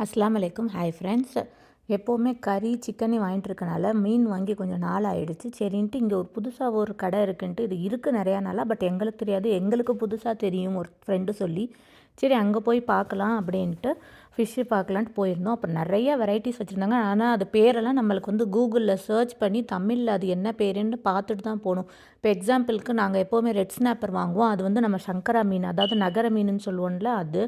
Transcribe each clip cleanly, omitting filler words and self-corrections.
அஸ்ஸலாமு அலைக்கும். Hi friends. எப்போவுமே கறி சிக்கனே வாங்கிட்டு இருக்கனால மீன் வாங்கி கொஞ்சம் நாள் ஆகிடுச்சு. சரின்ட்டு இங்கே புதுசாக ஒரு கடை இருக்குன்ட்டு இது இருக்குது நிறையா நாளாக. பட் எங்களுக்கு தெரியாது, எங்களுக்கு புதுசாக தெரியும் ஒரு ஃப்ரெண்டு சொல்லி. சரி அங்கே போய் பார்க்கலாம் அப்படின்ட்டு ஃபிஷ்ஷு பார்க்கலான்ட்டு போயிருந்தோம். அப்போ நிறைய வெரைட்டிஸ் வச்சுருந்தாங்க. ஆனால் அது பேரெல்லாம் நம்மளுக்கு கூகுளில் சர்ச் பண்ணி தமிழில் அது என்ன பேருன்னு பார்த்துட்டு தான் போகணும். இப்போ எக்ஸாம்பிளுக்கு நாங்கள் எப்போவுமே ரெட் ஸ்னாப்பர் வாங்குவோம். அது நம்ம சங்கரா மீன், அதாவது நகர மீனுன்னு சொல்லுவோம்ல அது.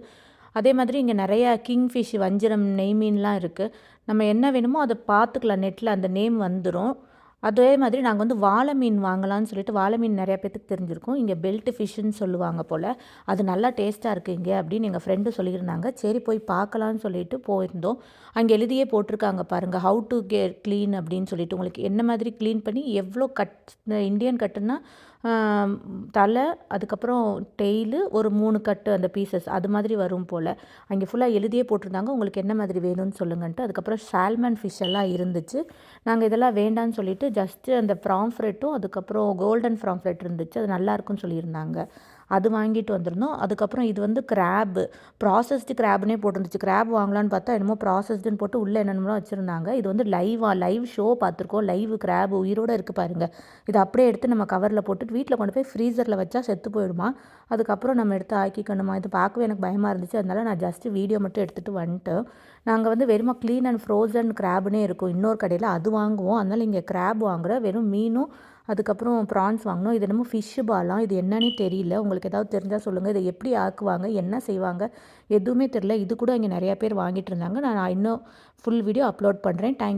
அதே மாதிரி இங்கே நிறையா கிங்ஃபிஷ், வஞ்சிரம், நெய் மீன்லாம் இருக்குது. நம்ம என்ன வேணுமோ அதை பார்த்துக்கலாம், நெட்டில் அந்த நேம் வந்துடும். அதே மாதிரி நாங்கள் வாழை மீன் வாங்கலாம்னு சொல்லிட்டு, வாழை மீன் நிறையா பேத்துக்கு தெரிஞ்சிருக்கும். இங்கே பெல்ட் ஃபிஷ்ஷுன்னு சொல்லுவாங்க போல். அது நல்லா டேஸ்ட்டாக இருக்குது இங்கே அப்படின்னு எங்கள் ஃப்ரெண்டு சொல்லியிருந்தாங்க. சரி போய் பார்க்கலான்னு சொல்லிட்டு போயிருந்தோம். அங்கே எழுதியே போட்டிருக்காங்க பாருங்கள், ஹவு டு கெட் க்ளீன் அப்படின்னு சொல்லிட்டு. உங்களுக்கு என்ன மாதிரி க்ளீன் பண்ணி எவ்வளோ இந்தியன் கட்டுன்னா தலை, அதுக்கப்புறம் டெய்லு, ஒரு 3 கட்டு அந்த பீசஸ் அது மாதிரி வரும் போல். அங்கே ஃபுல்லாக எழுதியே போட்டிருந்தாங்க, உங்களுக்கு என்ன மாதிரி வேணும்னு சொல்லுங்கன்ட்டு. அதுக்கப்புறம் சால்மன் ஃபிஷ் எல்லாம் இருந்துச்சு. நாங்கள் இதெல்லாம் வேண்டான்னு சொல்லிட்டு ஜஸ்ட்டு அந்த ப்ராம்ஃப்ரெட்டும் அதுக்கப்புறம் கோல்டன் ப்ராம்ஃப்ரெட் இருந்துச்சு, அது நல்லாயிருக்குன்னு சொல்லியிருந்தாங்க. அது வாங்கிட்டு வந்திருந்தோம். அதுக்கப்புறம் இது கிராப்பு, ப்ராசஸ்டு கிராப்னே போட்டிருந்துச்சு. கிராப் வாங்கலான்னு பார்த்தா என்னமோ ப்ராசஸ்டுன்னு போட்டு உள்ளே என்னென்னமோ வச்சுருந்தாங்க. இது லைவ் ஷோ பார்த்துருக்கோம். லைவ் கிராப் உயிரோடு இருக்குது பாருங்கள். இதை அப்படியே எடுத்து நம்ம கவரில் போட்டுட்டு வீட்டில் கொண்டு போய் ஃப்ரீசரில் வச்சா செத்து போயிடுமா. அதுக்கப்புறம் நம்ம எடுத்து ஆக்கிக்கணுமா. இது பார்க்கவே எனக்கு பயமாக இருந்துச்சு. அதனால் நான் ஜஸ்ட்டு வீடியோ மட்டும் எடுத்துகிட்டு வந்துட்டேன். நாங்கள் வெறும் க்ளீன் அண்ட் ஃப்ரோசன் கிராப்னே இருக்கும் இன்னொரு கடையில், அது வாங்குவோம். அதனால் இங்கே கிராப் வாங்குகிற வெறும் மீனும் அதுக்கப்புறம் ப்ரான்ஸ் வாங்கினோம். இது என்னமோ ஃபிஷ்ஷு பாலாம், இது என்னன்னே தெரியல. உங்களுக்கு ஏதாவது தெரிஞ்சால் சொல்லுங்கள். இதை எப்படி ஆக்குவாங்க, என்ன செய்வாங்க, எதுவுமே தெரியல. இது கூட இங்கே நிறையா பேர் வாங்கிட்டு இருந்தாங்க. நான் இன்னும் ஃபுல் வீடியோ அப்லோட் பண்ணுறேன். தேங்க்யூ.